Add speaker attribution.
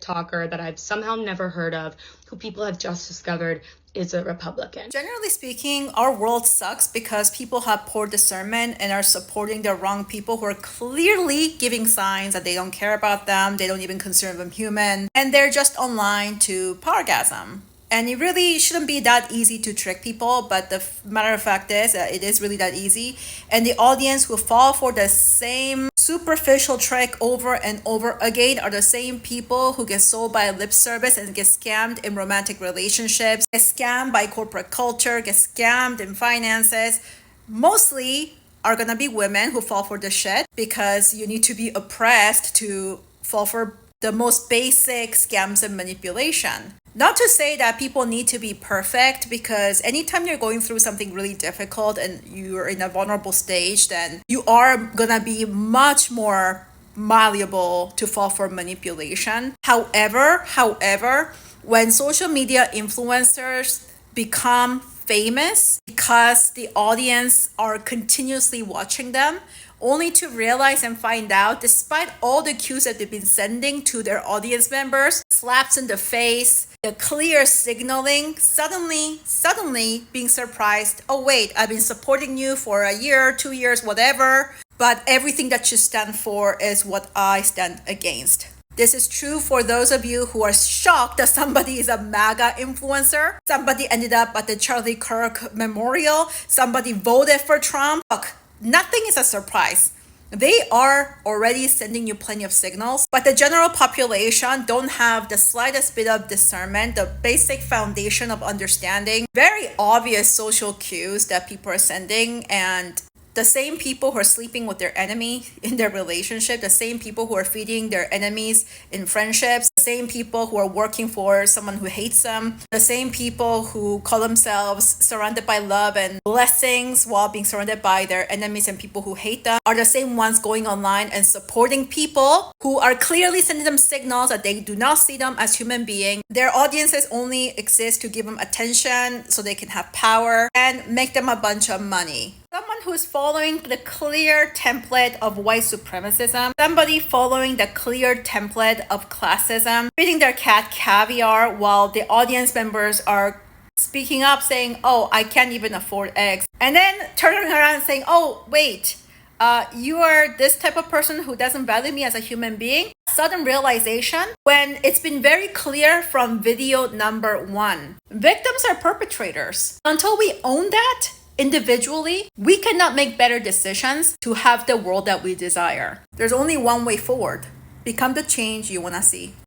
Speaker 1: talker that I've somehow never heard of, who people have just discovered is a Republican.
Speaker 2: Generally speaking, our world sucks because people have poor discernment and are supporting the wrong people who are clearly giving signs that they don't care about them, they don't even consider them human, and they're just online to powergasm. And it really shouldn't be that easy to trick people, but the matter of fact is that it is really that easy. And the audience who fall for the same superficial trick over and over again are the same people who get sold by lip service and get scammed in romantic relationships, get scammed by corporate culture, get scammed in finances. Mostly are gonna be women who fall for the shit because you need to be oppressed to fall for the most basic scams and manipulation. Not to say that people need to be perfect, because anytime you're going through something really difficult and you're in a vulnerable stage, then you are gonna be much more malleable to fall for manipulation. However, when social media influencers become famous because the audience are continuously watching them, only to realize and find out, despite all the cues that they've been sending to their audience members, slaps in the face, the clear signaling, suddenly being surprised, oh wait, I've been supporting you for a year, 2 years, whatever, but everything that you stand for is what I stand against. This is true for those of you who are shocked that somebody is a MAGA influencer, somebody ended up at the Charlie Kirk Memorial, somebody voted for Trump. Look, nothing is a surprise. They are already sending you plenty of signals, but the general population don't have the slightest bit of discernment, the basic foundation of understanding, very obvious social cues that people are sending. And the same people who are sleeping with their enemy in their relationship, the same people who are feeding their enemies in friendships, the same people who are working for someone who hates them, the same people who call themselves surrounded by love and blessings while being surrounded by their enemies and people who hate them, are the same ones going online and supporting people who are clearly sending them signals that they do not see them as human beings. Their audiences only exist to give them attention so they can have power and make them a bunch of money. Someone who's following the clear template of white supremacism, somebody following the clear template of classism, feeding their cat caviar while the audience members are speaking up saying, oh, I can't even afford eggs. And then turning around and saying, oh, wait, you are this type of person who doesn't value me as a human being. Sudden realization when it's been very clear from video number 1. Victims are perpetrators. Until we own that, individually, we cannot make better decisions to have the world that we desire. There's only one way forward. Become the change you want to see.